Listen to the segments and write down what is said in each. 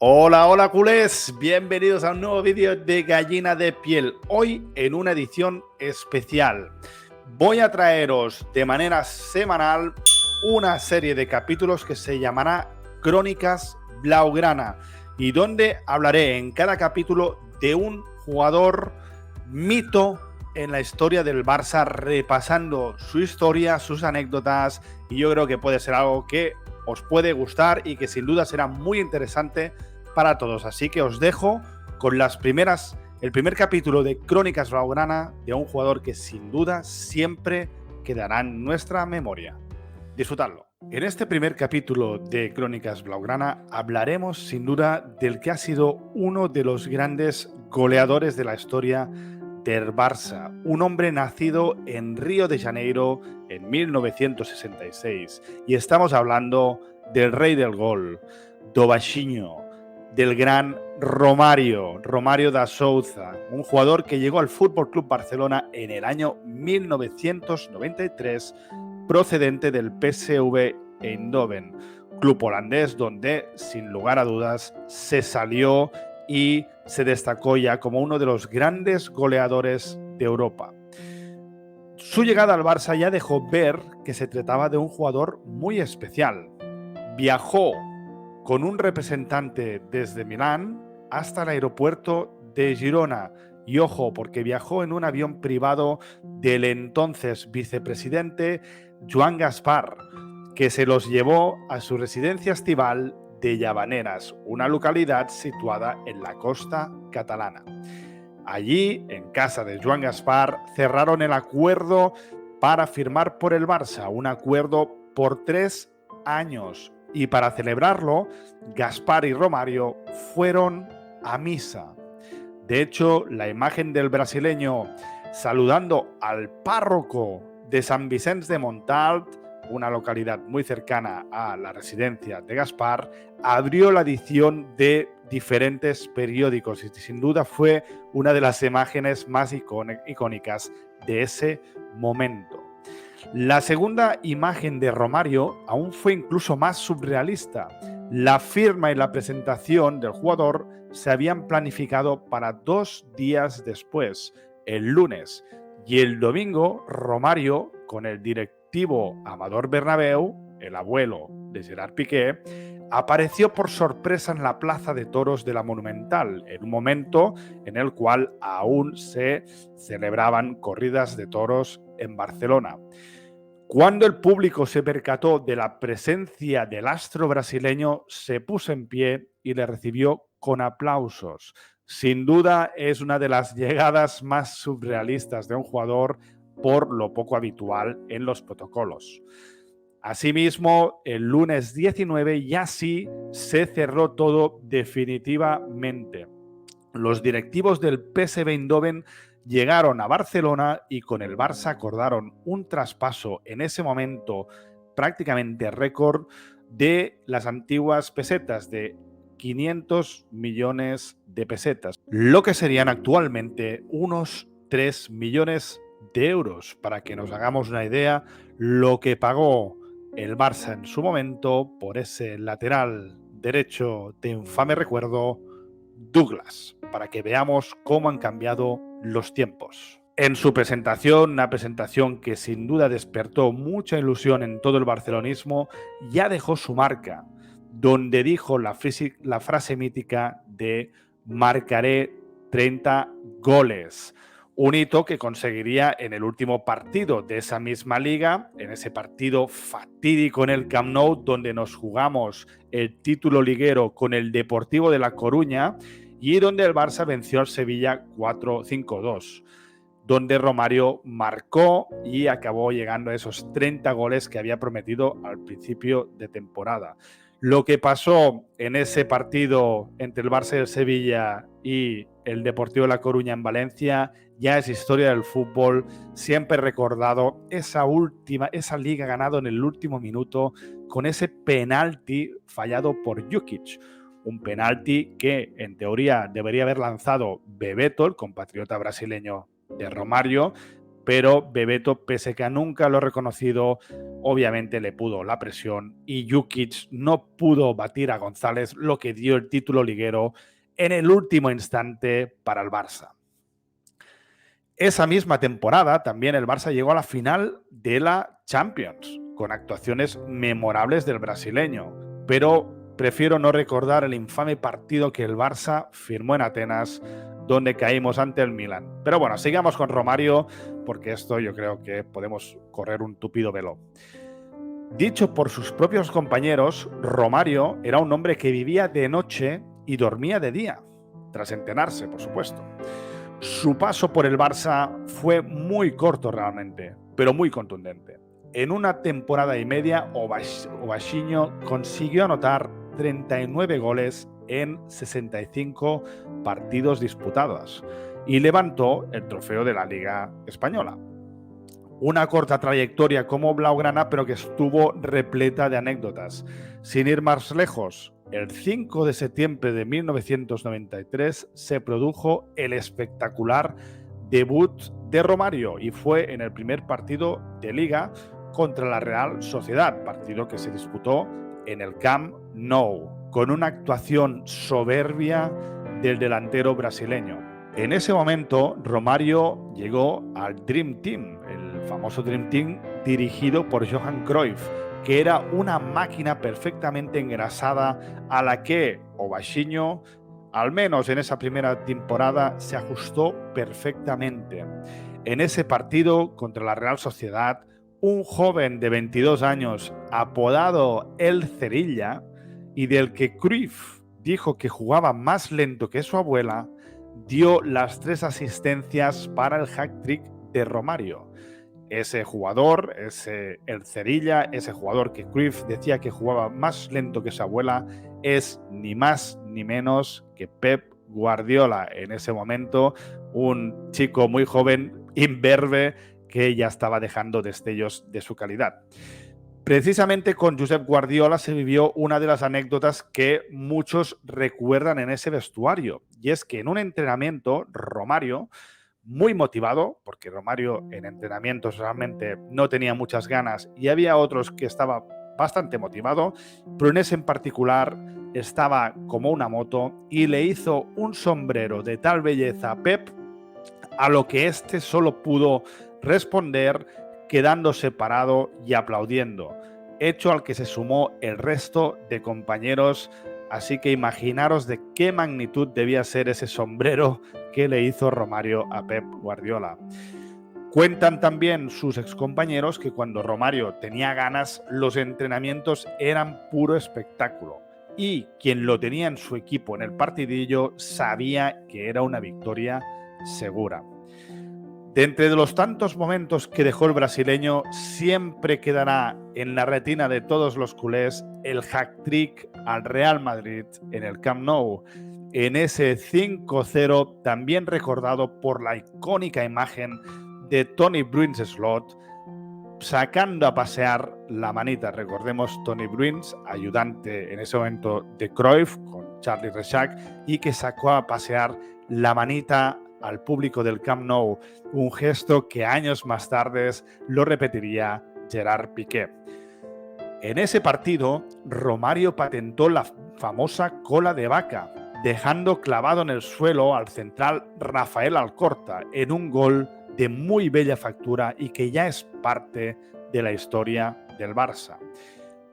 Hola, hola culés, bienvenidos a un nuevo vídeo de Gallina de Piel. Hoy en una edición especial. Voy a traeros de manera semanal una serie de capítulos que se llamará Crónicas Blaugrana y donde hablaré en cada capítulo de un jugador mito en la historia del Barça, repasando su historia, sus anécdotas, y yo creo que puede ser algo que os puede gustar y que sin duda será muy interesante para todos. Así que os dejo con el primer capítulo de Crónicas Blaugrana de un jugador que sin duda siempre quedará en nuestra memoria. Disfrutadlo. En este primer capítulo de Crónicas Blaugrana hablaremos sin duda del que ha sido uno de los grandes goleadores de la historia del Barça, un hombre nacido en Río de Janeiro en 1966, y estamos hablando del rey del gol, do Baixinho, del gran Romario da Souza, un jugador que llegó al Fútbol Club Barcelona en el año 1993, procedente del PSV Eindhoven, club holandés donde, sin lugar a dudas, se salió y se destacó ya como uno de los grandes goleadores de Europa. Su llegada al Barça ya dejó ver que se trataba de un jugador muy especial. Viajó con un representante desde Milán hasta el aeropuerto de Girona. Y ojo, porque viajó en un avión privado del entonces vicepresidente Joan Gaspar, que se los llevó a su residencia estival de Llavaneres, una localidad situada en la costa catalana. Allí, en casa de Joan Gaspar, cerraron el acuerdo para firmar por el Barça, un acuerdo por 3 años. Y para celebrarlo, Gaspar y Romario fueron a misa. De hecho, la imagen del brasileño saludando al párroco de San Vicente de Montalt, una localidad muy cercana a la residencia de Gaspar, abrió la edición de diferentes periódicos y sin duda fue una de las imágenes más icónicas de ese momento. La segunda imagen de Romario aún fue incluso más surrealista. La firma y la presentación del jugador se habían planificado para 2 días después, el lunes, y el domingo Romario, con el directivo Amador Bernabéu, el abuelo de Gerard Piqué, apareció por sorpresa en la Plaza de Toros de la Monumental, en un momento en el cual aún se celebraban corridas de toros en Barcelona. Cuando el público se percató de la presencia del astro brasileño, se puso en pie y le recibió con aplausos. Sin duda es una de las llegadas más surrealistas de un jugador por lo poco habitual en los protocolos. Asimismo, el lunes 19 ya sí se cerró todo definitivamente. Los directivos del PSV Eindhoven llegaron a Barcelona y con el Barça acordaron un traspaso en ese momento prácticamente récord de las antiguas pesetas, de 500 millones de pesetas, lo que serían actualmente unos 3 millones de euros. Para que nos hagamos una idea, lo que pagó el Barça en su momento por ese lateral derecho de infame recuerdo, Douglas, para que veamos cómo han cambiado los tiempos. En su presentación, una presentación que sin duda despertó mucha ilusión en todo el barcelonismo, ya dejó su marca, donde dijo la frase mítica de marcaré 30 goles. Un hito que conseguiría en el último partido de esa misma liga, en ese partido fatídico en el Camp Nou, donde nos jugamos el título liguero con el Deportivo de La Coruña y donde el Barça venció al Sevilla 4-5-2, donde Romario marcó y acabó llegando a esos 30 goles que había prometido al principio de temporada. Lo que pasó en ese partido entre el Barça y el Sevilla y el Deportivo de La Coruña en Valencia ya es historia del fútbol, siempre recordado esa liga ganada en el último minuto con ese penalti fallado por Jukic, un penalti que en teoría debería haber lanzado Bebeto, el compatriota brasileño de Romario, pero Bebeto, pese que nunca lo ha reconocido, obviamente le pudo la presión y Jukic no pudo batir a González, lo que dio el título liguero en el último instante para el Barça. Esa misma temporada también el Barça llegó a la final de la Champions, con actuaciones memorables del brasileño, pero prefiero no recordar el infame partido que el Barça firmó en Atenas, donde caímos ante el Milan. Pero bueno, sigamos con Romario, porque esto yo creo que podemos correr un tupido velo. Dicho por sus propios compañeros, Romario era un hombre que vivía de noche y dormía de día, tras entrenarse, por supuesto. Su paso por el Barça fue muy corto realmente, pero muy contundente. En una temporada y media, Obaxinho consiguió anotar 39 goles en 65 partidos disputados y levantó el trofeo de la Liga Española. Una corta trayectoria como blaugrana, pero que estuvo repleta de anécdotas. Sin ir más lejos, el 5 de septiembre de 1993 se produjo el espectacular debut de Romario y fue en el primer partido de Liga contra la Real Sociedad, partido que se disputó en el Camp Nou, con una actuación soberbia del delantero brasileño. En ese momento, Romario llegó al Dream Team, el famoso Dream Team dirigido por Johan Cruyff, que era una máquina perfectamente engrasada a la que Obaxinho, al menos en esa primera temporada, se ajustó perfectamente. En ese partido contra la Real Sociedad, un joven de 22 años apodado El Cerilla y del que Cruyff dijo que jugaba más lento que su abuela, dio las 3 asistencias para el hat-trick de Romario. Ese jugador, el Cerilla, ese jugador que Cruyff decía que jugaba más lento que su abuela, es ni más ni menos que Pep Guardiola. En ese momento, un chico muy joven, imberbe, que ya estaba dejando destellos de su calidad. Precisamente con Josep Guardiola se vivió una de las anécdotas que muchos recuerdan en ese vestuario, y es que en un entrenamiento, Romario, muy motivado, porque Romario en entrenamientos realmente no tenía muchas ganas y había otros que estaba bastante motivado, pero en ese en particular estaba como una moto y le hizo un sombrero de tal belleza a Pep, a lo que éste solo pudo responder quedándose parado y aplaudiendo, hecho al que se sumó el resto de compañeros. Así que imaginaros de qué magnitud debía ser ese sombrero que le hizo Romario a Pep Guardiola. Cuentan también sus excompañeros que cuando Romario tenía ganas, los entrenamientos eran puro espectáculo. Y quien lo tenía en su equipo en el partidillo sabía que era una victoria segura. De entre los tantos momentos que dejó el brasileño, siempre quedará en la retina de todos los culés el hat-trick al Real Madrid en el Camp Nou, en ese 5-0 también recordado por la icónica imagen de Toni Bruins-Slot sacando a pasear la manita. Recordemos Toni Bruins, ayudante en ese momento de Cruyff con Charlie Rexach, y que sacó a pasear la manita al público del Camp Nou, un gesto que años más tarde lo repetiría Gerard Piqué. En ese partido, Romario patentó la famosa cola de vaca, dejando clavado en el suelo al central Rafael Alcorta en un gol de muy bella factura y que ya es parte de la historia del Barça.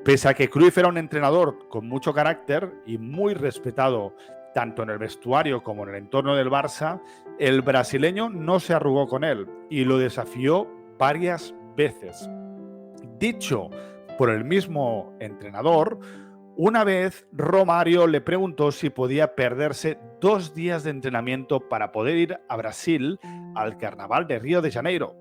Pese a que Cruyff era un entrenador con mucho carácter y muy respetado tanto en el vestuario como en el entorno del Barça, el brasileño no se arrugó con él y lo desafió varias veces. Dicho por el mismo entrenador, una vez Romario le preguntó si podía perderse 2 días de entrenamiento para poder ir a Brasil al Carnaval de Río de Janeiro,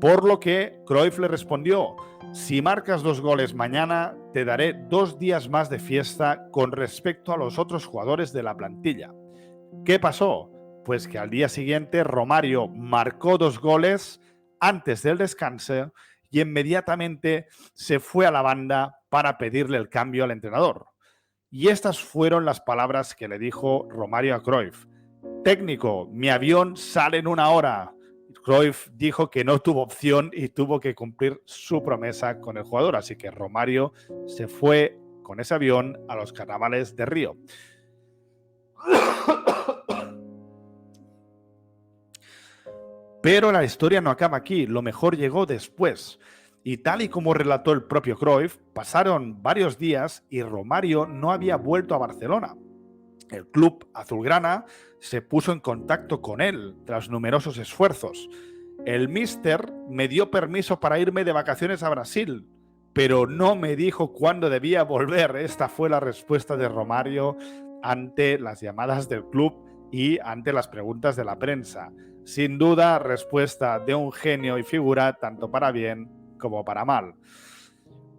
por lo que Cruyff le respondió: si marcas 2 goles mañana, te daré 2 días más de fiesta con respecto a los otros jugadores de la plantilla. ¿Qué pasó? Pues que al día siguiente Romario marcó 2 goles antes del descanso y inmediatamente se fue a la banda para pedirle el cambio al entrenador. Y estas fueron las palabras que le dijo Romario a Cruyff: técnico, mi avión sale en 1 hora. Cruyff dijo que no tuvo opción y tuvo que cumplir su promesa con el jugador, así que Romario se fue con ese avión a los carnavales de Río. Pero la historia no acaba aquí, lo mejor llegó después. Y tal y como relató el propio Cruyff, pasaron varios días y Romario no había vuelto a Barcelona. El club azulgrana se puso en contacto con él tras numerosos esfuerzos. El míster me dio permiso para irme de vacaciones a Brasil, pero no me dijo cuándo debía volver. Esta fue la respuesta de Romario ante las llamadas del club y ante las preguntas de la prensa. Sin duda, respuesta de un genio y figura tanto para bien como para mal.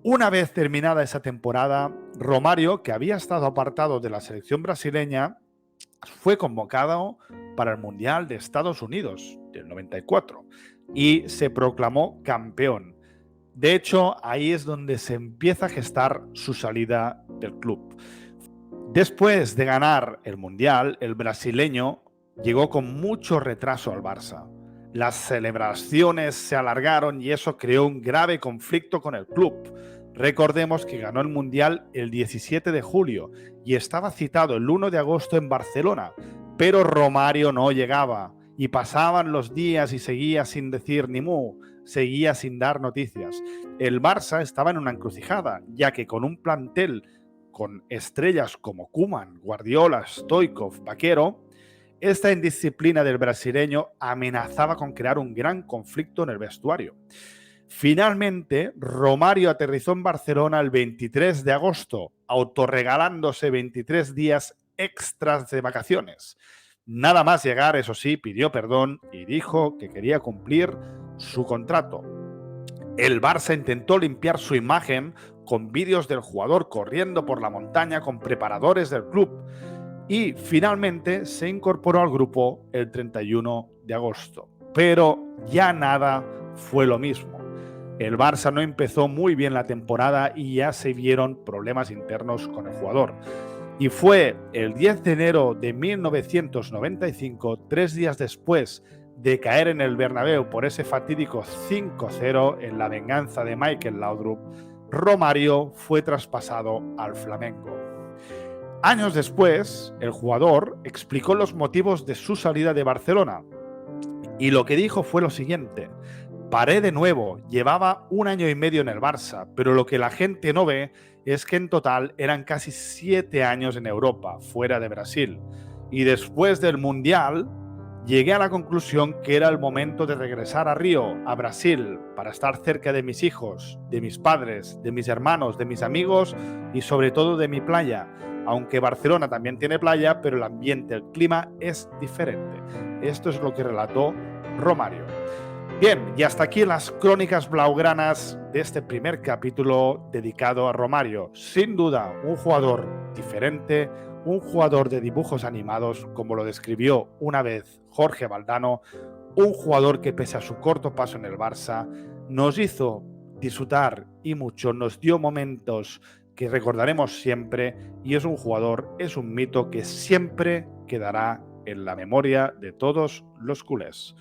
Una vez terminada esa temporada, Romario, que había estado apartado de la selección brasileña, fue convocado para el Mundial de Estados Unidos del 94 y se proclamó campeón. De hecho, ahí es donde se empieza a gestar su salida del club. Después de ganar el Mundial, el brasileño llegó con mucho retraso al Barça. Las celebraciones se alargaron y eso creó un grave conflicto con el club. Recordemos que ganó el Mundial el 17 de julio y estaba citado el 1 de agosto en Barcelona, pero Romario no llegaba y pasaban los días y seguía sin decir ni mu, seguía sin dar noticias. El Barça estaba en una encrucijada, ya que con un plantel con estrellas como Koeman, Guardiola, Stoichkov, Vaquero, esta indisciplina del brasileño amenazaba con crear un gran conflicto en el vestuario. Finalmente, Romario aterrizó en Barcelona el 23 de agosto, autorregalándose 23 días extras de vacaciones. Nada más llegar, eso sí, pidió perdón y dijo que quería cumplir su contrato. El Barça intentó limpiar su imagen con vídeos del jugador corriendo por la montaña con preparadores del club y finalmente se incorporó al grupo el 31 de agosto. Pero ya nada fue lo mismo. El Barça no empezó muy bien la temporada y ya se vieron problemas internos con el jugador. Y fue el 10 de enero de 1995, 3 días después de caer en el Bernabéu por ese fatídico 5-0 en la venganza de Michael Laudrup, Romario fue traspasado al Flamengo. Años después, el jugador explicó los motivos de su salida de Barcelona y lo que dijo fue lo siguiente: paré de nuevo, llevaba 1 año y medio en el Barça, pero lo que la gente no ve es que en total eran casi 7 años en Europa, fuera de Brasil. Y después del Mundial, llegué a la conclusión que era el momento de regresar a Río, a Brasil, para estar cerca de mis hijos, de mis padres, de mis hermanos, de mis amigos y sobre todo de mi playa. Aunque Barcelona también tiene playa, pero el ambiente, el clima es diferente. Esto es lo que relató Romario. Bien, y hasta aquí las crónicas blaugranas de este primer capítulo dedicado a Romario. Sin duda, un jugador diferente, un jugador de dibujos animados, como lo describió una vez Jorge Valdano, un jugador que pese a su corto paso en el Barça, nos hizo disfrutar y mucho, nos dio momentos que recordaremos siempre y es un jugador, es un mito que siempre quedará en la memoria de todos los culés.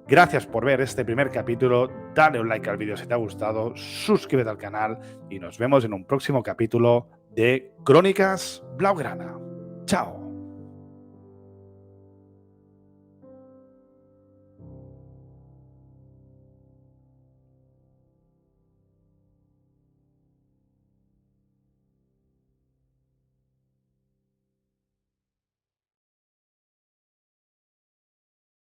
Gracias por ver este primer capítulo, dale un like al vídeo si te ha gustado, suscríbete al canal y nos vemos en un próximo capítulo de Crónicas Blaugrana. ¡Chao!